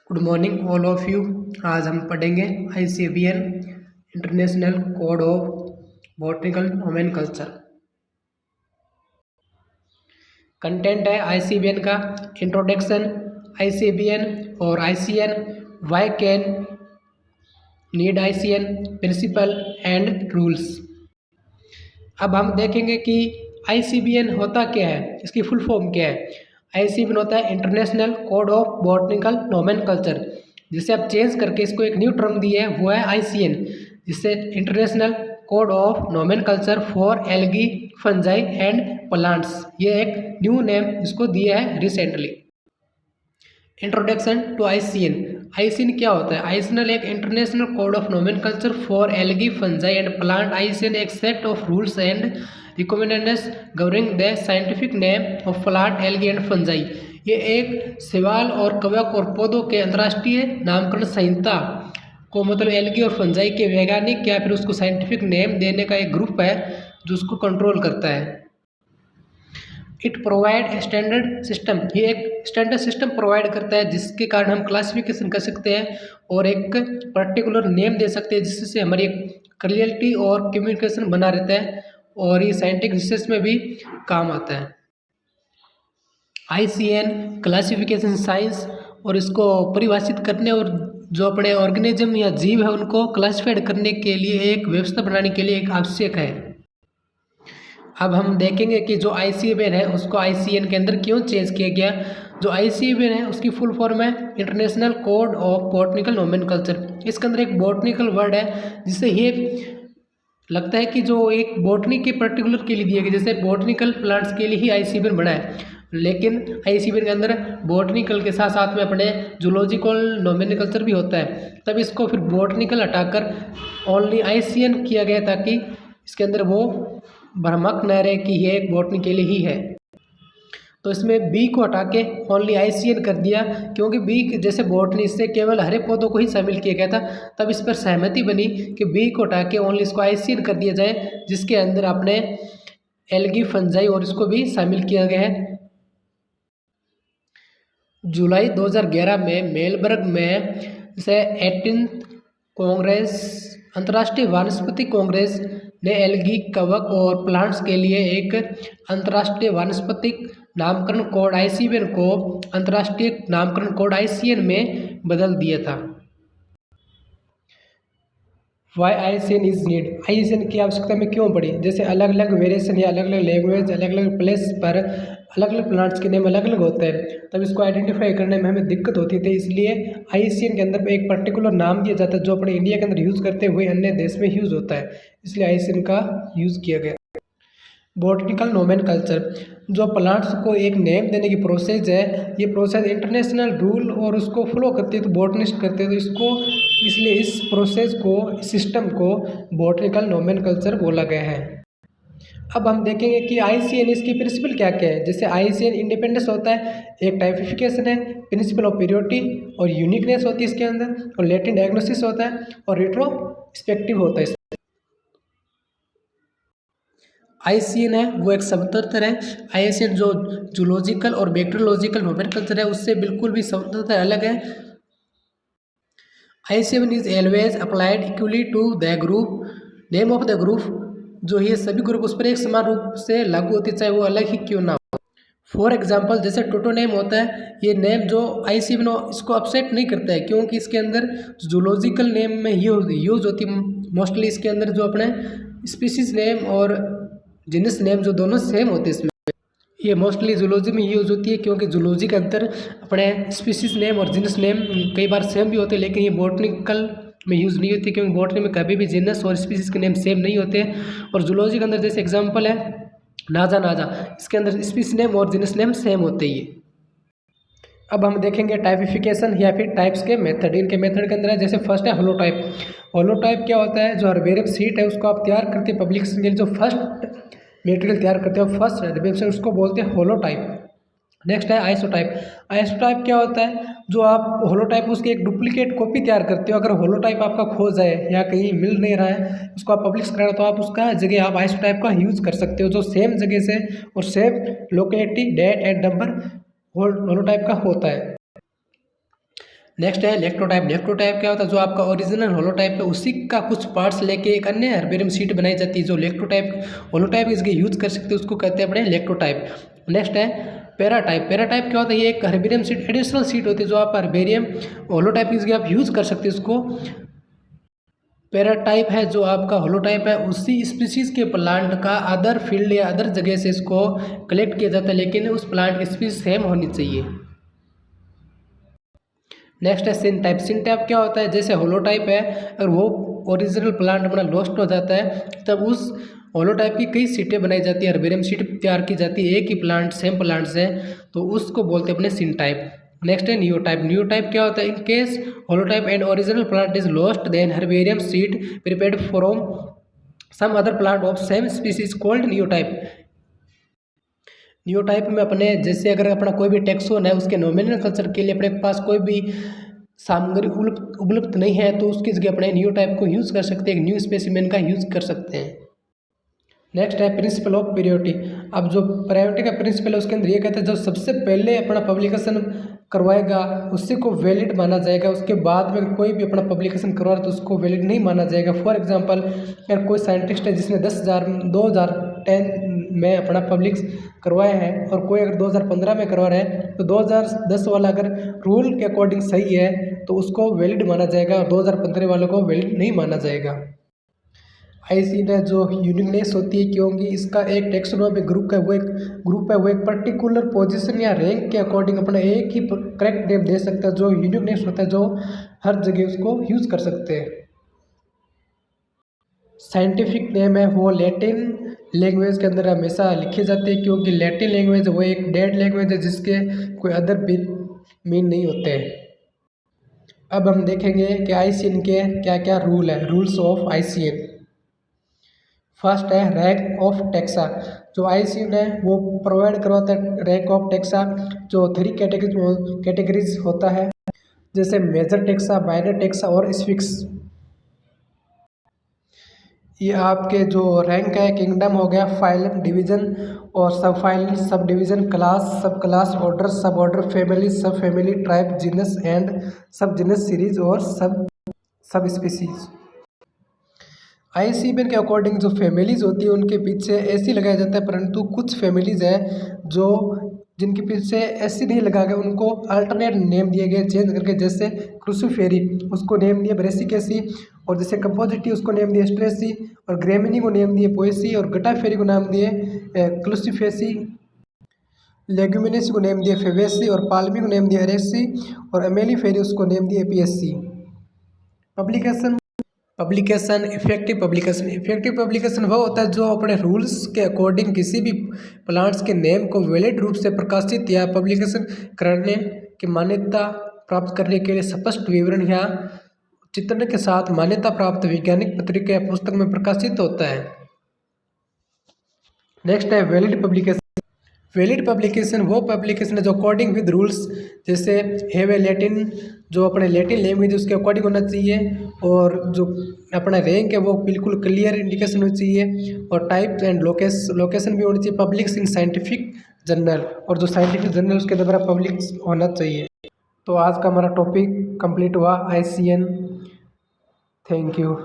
Good morning all of you. आज हम पढ़ेंगे ICBN international code of botanical nomenclature. Content है ICBN का इंट्रोडक्शन, ICBN और ICN, why can need ICN, principle and rules. अब हम देखेंगे कि ICBN होता क्या है, इसकी फुल फॉर्म क्या है। ICBN होता है international code of botanical nomenclature, जिसे अब चेंज करके इसको एक न्यू टर्म दी है, वो है ICN, जिससे international code of nomenclature for algae, fungi and plants. ये एक न्यू नेम इसको दिया है recently. Introduction to ICN। ICN क्या होता है? ICN एक international code of nomenclature for algae, fungi and plant. ICN एक set of rules and recommendations governing the scientific name of plant, algae and fungi. ये एक शैवाल और कवक और पौधों के अंतर्राष्ट्रीय नामकरण संहिता को, मतलब एल्गी और फंजाई के वैज्ञानिक या फिर उसको साइंटिफिक नेम देने का एक ग्रुप है जो उसको कंट्रोल करता है। It provide standard system. ये एक स्टैंडर्ड सिस्टम प्रोवाइड करता है जिसके कारण हम क्लासिफिकेशन कर सकते हैं और एक पर्टिकुलर नेम दे सकते हैं, जिससे हमारी क्लियरिटी और कम्युनिकेशन बना रहता है और ये साइंटिफिक रिसर्च में भी काम आता है। ICN क्लासिफिकेशन साइंस, और इसको परिभाषित करने और जो अपने ऑर्गेनिज्म या जीव है उनको क्लासिफाइड करने के लिए एक व्यवस्था बनाने के लिए एक आवश्यक है। अब हम देखेंगे कि जो ICBN है उसको ICN के अंदर क्यों चेंज किया गया। जो ICBN है उसकी फुल फॉर्म है international code of botanical nomenclature. इसके अंदर एक बॉटनिकल वर्ड है जिससे ये लगता है कि जो एक बॉटनी के पर्टिकुलर के लिए दिया गया, जैसे बॉटनिकल प्लांट्स के लिए ही ICBN बना है, लेकिन ICBN के अंदर बॉटनिकल के साथ साथ में अपने जूलॉजिकल नोमेनकल्चर भी होता है। तब इसको फिर बॉटनिकल हटाकर ओनली ICN किया गया ताकि इसके अंदर वो भ्रमक न रहे कि ये एक बॉटनी के लिए ही है। तो इसमें बी को हटा के ओनली ICN कर दिया, क्योंकि बी जैसे बॉटनी से केवल हरे पौधों को ही शामिल किया गया था। तब इस पर सहमति बनी कि बी को हटा के ओनली इसको ICN कर दिया जाए, जिसके अंदर अपने एल्गी, फंजाई और इसको भी शामिल किया गया है। जुलाई 2011 में मेलबर्ग में से 18th कांग्रेस, अंतर्राष्ट्रीय वानस्पतिक कांग्रेस ने एल्गी, कवक और प्लांट्स के लिए एक अंतर्राष्ट्रीय वानस्पतिक नामकरण कोड ICBN को अंतर्राष्ट्रीय नामकरण कोड ICN में बदल दिया था। Why ICN is need. ICN की आवश्यकता में क्यों पड़ी? जैसे अलग अलग वेरिएशन या अलग अलग लैंग्वेज, अलग अलग प्लेस पर अलग अलग प्लांट्स के नेम अलग अलग होते हैं, तब इसको आइडेंटिफाई करने में हमें दिक्कत होती थी। इसलिए ICN के अंदर एक पर्टिकुलर नाम दिया जाता है जो अपने इंडिया के अंदर यूज़ करते हुए अन्य देश में यूज़ होता है, इसलिए ICN का यूज़ किया गया। बॉटनिकल नोमेनकल्चर, जो प्लांट्स को एक नेम देने की प्रोसेस है, ये प्रोसेस इंटरनेशनल रूल और उसको फॉलो करते हैं, तो बॉटनिस्ट करते हैं, तो इसको इसलिए इस प्रोसेस को, सिस्टम को बॉटनिकल नोमेनकल्चर बोला गया है। अब हम देखेंगे कि ICN इसकी प्रिंसिपल क्या क्या है। जैसे ICN इंडिपेंडेंस होता है, एक टाइपिफिकेशन है, प्रिंसिपल ऑफ प्योरिटी और यूनिकनेस होती है इसके अंदर, और लेटिन डायग्नोसिस होता है और रेट्रोस्पेक्टिव होता है। ICN है वो एक स्वतंत्र है। ICN जो जूलॉजिकल और बैक्टीरियोलॉजिकल नोमेनकल्चर है उससे बिल्कुल भी स्वतंत्र अलग है। ICN is always applied equally to the group name of the group. जो ये सभी ग्रुप उस पर एक समान रूप से लागू होती है, चाहे वो अलग ही क्यों ना हो। फॉर एग्जाम्पल, जैसे टोटो नेम होता है, ये नेम जो ICN इसको अपसेट नहीं करता है, क्योंकि इसके अंदर जूलॉजिकल नेम में यूज होती है मोस्टली। इसके अंदर जो अपने स्पीसीज नेम और जीनस नेम जो दोनों सेम होते हैं, इसमें ये मोस्टली जूलॉजी में यूज़ होती है, क्योंकि जूलॉजी के अंदर अपने स्पीसीज नेम और जीनस नेम कई बार सेम भी होते हैं, लेकिन ये बॉटनिकल में यूज़ नहीं होती, क्योंकि बॉटनी में कभी भी जीनस और स्पीसीज के नेम सेम नहीं होते। और जूलॉजी के अंदर जैसे एग्जाम्पल है नाजा, इसके अंदर स्पीसीज नेम और जीनस नेम सेम होते ही। अब हम देखेंगे टाइपिफिकेशन या फिर टाइप्स के मेथड। इनके मेथड के अंदर है, जैसे फर्स्ट है होलोटाइप। होलोटाइप क्या होता है? जो हर्बेरियम सीट है उसको आप तैयार करते हैं पब्लिकेशन के लिए, जो फर्स्ट मटेरियल तैयार करते हो फर्स्ट वेबसाइट, उसको बोलते हैं होलोटाइप। नेक्स्ट है आइसोटाइप। आइसोटाइप क्या होता है? जो आप होलोटाइप उसकी एक डुप्लीकेट कॉपी तैयार करते हो। अगर होलोटाइप आपका खो जाए या कहीं मिल नहीं रहा है, उसको आप पब्लिश करा, तो आप उसका जगह आप आइसोटाइप का यूज़ कर सकते हो, जो सेम जगह से और same locality, date and number holotype का होता है। नेक्स्ट है इलेक्ट्रोटाइप। इलेक्ट्रोटाइप क्या होता है, जो आपका ओरिजिनल होलोटाइप है उसी का कुछ पार्ट्स लेके एक अन्य हर्बेरियम शीट बनाई जाती है। जो इलेक्ट्रोटाइप होलोटाइप इसके यूज कर सकते हैं उसको कहते हैं अपने इलेक्ट्रोटाइप। नेक्स्ट है पैराटाइप। पैराटाइप क्या होता है, ये एक हर्बेरियम शीट एडिशनल शीट होती है जो आप हर्बेरियम होलोटाइप इसके आप यूज कर सकते हैं उसको। पैराटाइप है जो आपका होलोटाइप है उसी स्पीसीज के प्लांट का अदर फील्ड या अदर जगह से इसको कलेक्ट किया जाता है, लेकिन उस प्लांट की स्पीसीज सेम होनी चाहिए। नेक्स्ट है सिन टाइप। सिन टाइप क्या होता है, जैसे होलोटाइप है अगर वो ओरिजिनल प्लांट अपना लॉस्ट हो जाता है तब उस होलोटाइप की कई सीटें बनाई जाती है, हर्बेरियम सीट तैयार की जाती है एक ही प्लांट सेम प्लांट से, तो उसको बोलते हैं अपने सिन टाइप। नेक्स्ट है न्यूटाइप। न्यूटाइप क्या होता है, in case holotype and original plant is lost then herbarium sheet prepared from some other plant of same species called neotype. Neotype में अपने जैसे अगर अपना कोई भी टेक्सोन है उसके नॉमिनल कल्चर के लिए अपने पास कोई भी सामग्री उपलब्ध नहीं है तो उसकी जगह अपने न्यूटाइप को यूज़ कर सकते हैं, एक न्यू स्पेसिमेन का यूज़ कर सकते हैं। नेक्स्ट है प्रिंसिपल ऑफ पीरियोडिटी। अब जो पीरियोडिटी का प्रिंसिपल है उसके अंदर ये कहता है जो सबसे पहले अपना पब्लिकेशन करवाएगा उसी को वैलिड माना जाएगा, उसके बाद में कोई भी अपना पब्लिकेशन करवा रहा है तो उसको वैलिड नहीं माना जाएगा। फॉर एग्जांपल अगर कोई साइंटिस्ट है जिसने 2010 में अपना पब्लिक करवाया है और कोई अगर 2015 में करवा रहा है तो 2010 वाला अगर रूल के अकॉर्डिंग सही है तो उसको वैलिड माना जाएगा और 2015 वालों को वैलिड नहीं माना जाएगा। ICN है जो यूनिकनेस होती है क्योंकि इसका एक टेक्सोनोमिक ग्रुप है वो एक पर्टिकुलर पोजीशन या रैंक के अकॉर्डिंग अपना एक ही करेक्ट नेम दे सकता है, जो यूनिकनेस होता है जो हर जगह उसको यूज़ कर सकते हैं। साइंटिफिक नेम है वो लैटिन लैंग्वेज के अंदर हमेशा लिखे जाते हैं क्योंकि लैटिन लैंग्वेज वो एक डेड लैंग्वेज है जिसके कोई अदर मीन नहीं होते हैं। अब हम देखेंगे कि ICN के क्या क्या रूल है, रूल्स ऑफ ICN। फर्स्ट है रैंक ऑफ टेक्सा। जो ICN है वो प्रोवाइड करवाता है रैंक ऑफ टेक्सा जो 3 कैटेगरीज होता है, जैसे मेजर टेक्सा, माइनर टेक्सा और स्फिक्स। ये आपके जो रैंक है किंगडम हो गया, फाइलम डिवीजन और सब फाइलम, सब डिवीजन, क्लास, सब क्लास, ऑर्डर, सब ऑर्डर, फैमिली, सब फैमिली, ट्राइब, जीनस एंड सब जीनस, सीरीज और सब स्पीसीज। ICN के अकॉर्डिंग जो फैमिलीज़ होती है उनके पीछे ऐसी लगाया जाता है, परंतु कुछ फैमिलीज़ हैं जो जिनके पीछे ऐसी नहीं लगा गया उनको अल्टरनेट नेम दिए गए चेंज करके, जैसे क्रूसीफेरी उसको नेम दिया ब्रेसिकेसी, और जैसे कंपोजिटी उसको नेम दिया स्ट्रेसी, और ग्रेमिनी को नेम दिए पोएसी, और गटाफेरी को नाम दिए क्लूसीफेसी, लेग्यूमिनेसी को नेम दिए फेवेसी, और पाल्मी को नेम दिया एरेसी, और अमेलीफेरी उसको नेम दिया एपीएससी। पब्लिकेशन इफेक्टिव पब्लिकेशन वो होता है जो अपने रूल्स के अकॉर्डिंग किसी भी प्लांट्स के नेम को वैलिड रूप से प्रकाशित या पब्लिकेशन करने की मान्यता प्राप्त करने के लिए स्पष्ट विवरण या चित्रण के साथ मान्यता प्राप्त वैज्ञानिक पत्रिका या पुस्तक में प्रकाशित होता है। नेक्स्ट है वैलिड पब्लिकेशन वो पब्लिकेशन है जो अकॉर्डिंग विद रूल्स, जैसे हैव ए लैटिन जो अपने लैटिन लैंग्वेज उसके अकॉर्डिंग होना चाहिए, और जो अपना रैंक है वो बिल्कुल क्लियर इंडिकेशन होनी चाहिए, और टाइप एंड लोकेशन भी होनी चाहिए, पब्लिश इन साइंटिफिक जर्नल, और जो साइंटिफिक जर्नल उसके द्वारा पब्लिश होना चाहिए। तो आज का हमारा टॉपिक कंप्लीट हुआ ICN। Thank you.